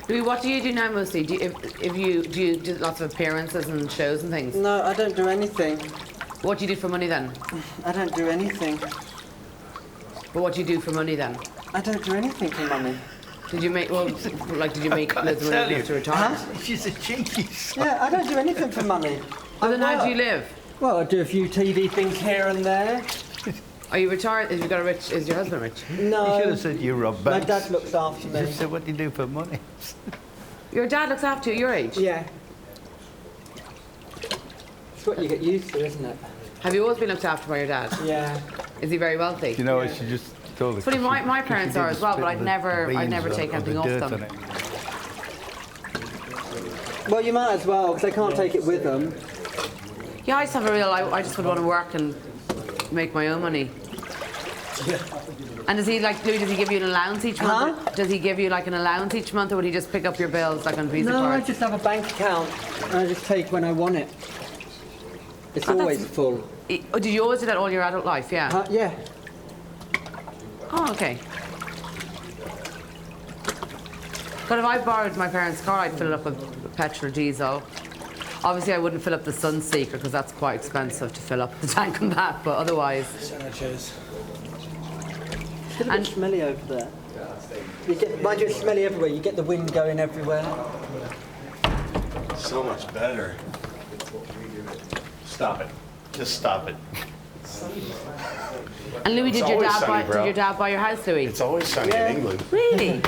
Louie, what do you do now mostly? Do you do lots of appearances and shows and things? No, I don't do anything. What do you do for money then? I don't do anything. But what do you do for money then? I don't do anything for money. Did you make, well, like, did you make loads of money enough to retire? Huh? She's a cheeky son. Yeah, I don't do anything for money. Oh, then how do you live? Well, I do a few TV things here and there. Are you retired? Is your husband rich? No. You should have said you rob My banks. dad looks after You me. just said, what do you do for money? Your dad looks after you at your age? Yeah. It's what you get used to, isn't it? Have you always been looked after by your dad? Yeah. Is he very wealthy? You know, I should just told her. It's funny, my parents are as well, but I'd never take anything off them. Well, you might as well, because they can't take it with them. Yeah, I just have I just would want to work and make my own money. And does he, like, Louie, does he give you an allowance each month? Huh? Does he give you, like, an allowance each month, or would he just pick up your bills, like, on Visa No, I cards? just have a bank account, and I just take when I want it. It's always full. Oh, did you always do that all your adult life, yeah? Yeah. Oh, okay. But if I borrowed my parents' car, I'd fill it up with petrol, diesel. Obviously, I wouldn't fill up the Sunseeker because that's quite expensive to fill up the tank on that, but otherwise... It's a bit smelly over there. Mind you, it's smelly everywhere. You get the wind going everywhere. So much better. Stop it. Just stop it. And Louie, did It's your always dad sunny, buy your house, Louie? It's always sunny in England. Really?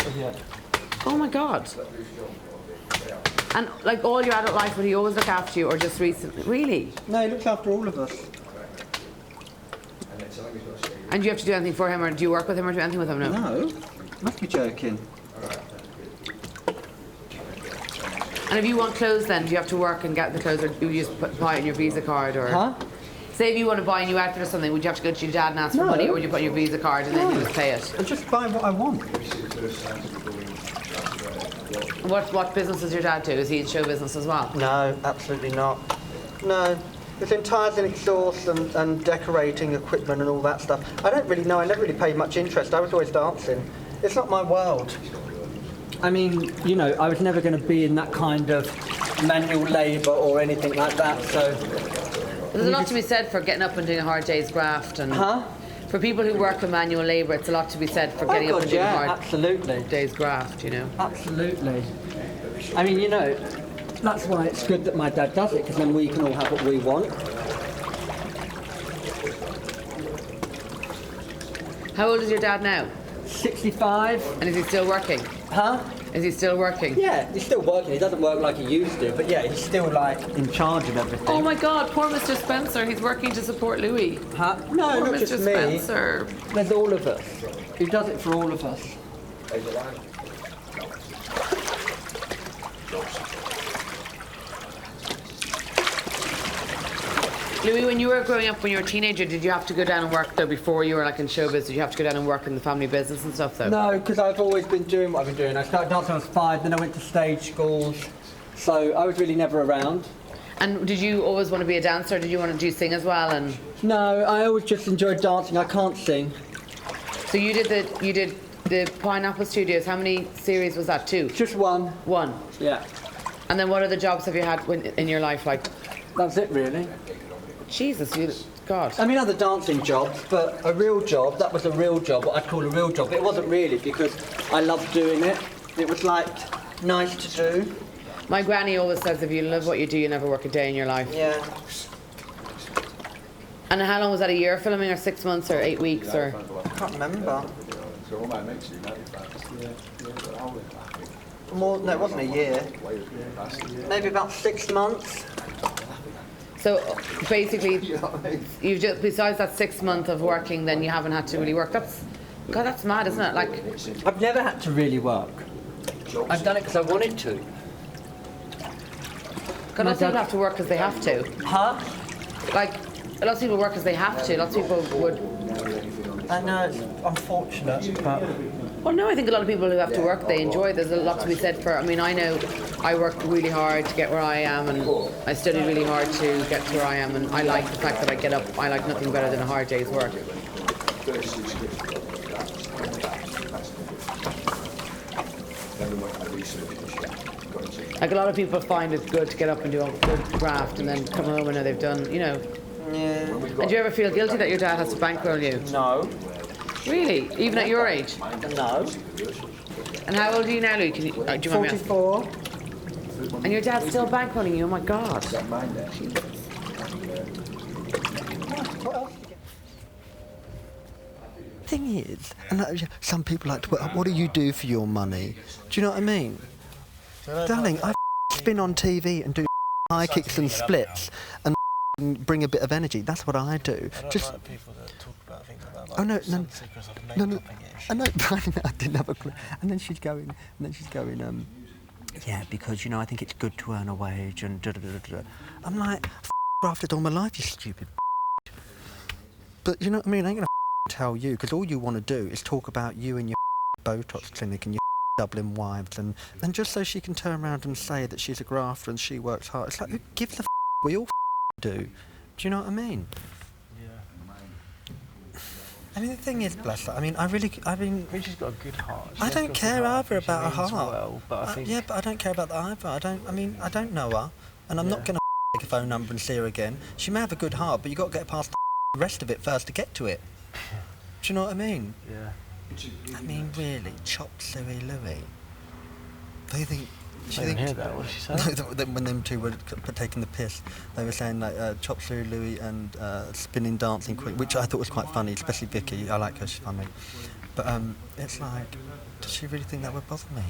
Oh my God. And like all your adult life, would he always look after you, or just recently? Really? No, he looks after all of us. And do you have to do anything for him, or do you work with him, or do anything with him? No. No, must be joking. And if you want clothes, then do you have to work and get the clothes, or do you just buy it in your Visa card, or? Huh? Say if you want to buy a new outfit or something, would you have to go to your dad and ask for No. money, or would you put in your Visa card and then you just pay it? I just buy what I want. What business does your dad do? Is he in show business as well? No, absolutely not. No. It's in tyres and exhaust and decorating equipment and all that stuff. I don't really know. I never really paid much interest. I was always dancing. It's not my world. I mean, you know, I was never going to be in that kind of manual labour or anything like that, so... There's a lot to be said for getting up and doing a hard day's graft, and for people who work in manual labour, it's a lot to be said for getting up and doing a hard day's graft, you know. Absolutely. I mean, you know, that's why it's good that my dad does it, because then we can all have what we want. How old is your dad now? 65. And is he still working? Huh? Is he still working? Yeah, he's still working. He doesn't work like he used to, but yeah, he's still like in charge of everything. Oh my God, poor Mr. Spencer. He's working to support Louie. Huh? No, Poor not Mr. just me. Spencer. There's all of us. He does it for all of us. Louie, when you were growing up, when you were a teenager, did you have to go down and work though before you were like in showbiz? Did you have to go down and work in the family business and stuff though? No, because I've always been doing what I've been doing. I started dancing when I was 5, then I went to stage schools. So I was really never around. And did you always want to be a dancer? Did you want to do sing as well? And no, I always just enjoyed dancing. I can't sing. so you did the Pineapple Studios. How many series was that? 2? Just one. One. Yeah. And then what other jobs have you had in your life? Like, That's it, really. Jesus, God. I mean, other dancing jobs, but a real job, that was a real job, what I'd call a real job. It wasn't really, because I loved doing it. It was, like, nice to do. My granny always says if you love what you do, you never work a day in your life. Yeah. And how long was that, a year filming, or 6 months, or 8 weeks, or? I can't remember. More, no, it wasn't a year. Maybe about 6 months. So basically, you've just, besides that 6 months of working, then you haven't had to really work. God, that's mad, isn't it? Like, I've never had to really work. I've done it because I wanted to. God, lots of people have to work because they have to. Huh? Like, lots of people work because they have to. Lots of people would. I know, it's unfortunate, but... Well, no, I think a lot of people who have to work, they enjoy it. There's a lot to be said for, I mean, I know I worked really hard to get where I am, and I studied really hard to get to where I am, and I like the fact that I get up. I like nothing better than a hard day's work. Like a lot of people find it good to get up and do a good graft and then come home and know they've done, you know. Yeah. And do you ever feel guilty that your dad has to bankroll you? No. Really? Even at your age? No. And how old are you now, Louie? Do you mind me asking? 44. And your dad's still bankrolling you? Oh my God. Thing is, and some people like to put up, what do you do for your money? Do you know what I mean? Darling, I spin on TV and do high kicks and splits and bring a bit of energy. That's what I do. I don't Just like people that talk about things like that. Oh, Like no, no, sun seekers of no, makeup I and know, I didn't have a clue. And then she's going, yeah, because, you know, I think it's good to earn a wage and da-da-da-da-da. I'm like, grafted all my life, you stupid. But, you know what I mean? I ain't gonna tell you, because all you want to do is talk about you and your Botox clinic and your Dublin wives, and just so she can turn around and say that she's a grafter and she works hard. It's like, who gives the we all do. Do you know what I mean? Yeah. I mean, the thing is, bless her, I mean, I think she's got a good heart. She I has don't got a care good heart. either She about her means heart. Well, but I think Yeah, but I don't care about that either. I don't know her, and I'm not going to take a phone number and see her again. She may have a good heart, but you've got to get past the rest of it first to get to it. Do you know what I mean? Yeah. I mean, really, chop suey Louie. Do you think... I didn't hear that. What did she say? When them two were taking the piss, they were saying like chop suey Louie and spinning dancing queen, which I thought was quite funny, especially Vicky. I like her, she's funny. But it's like, does she really think that would bother me?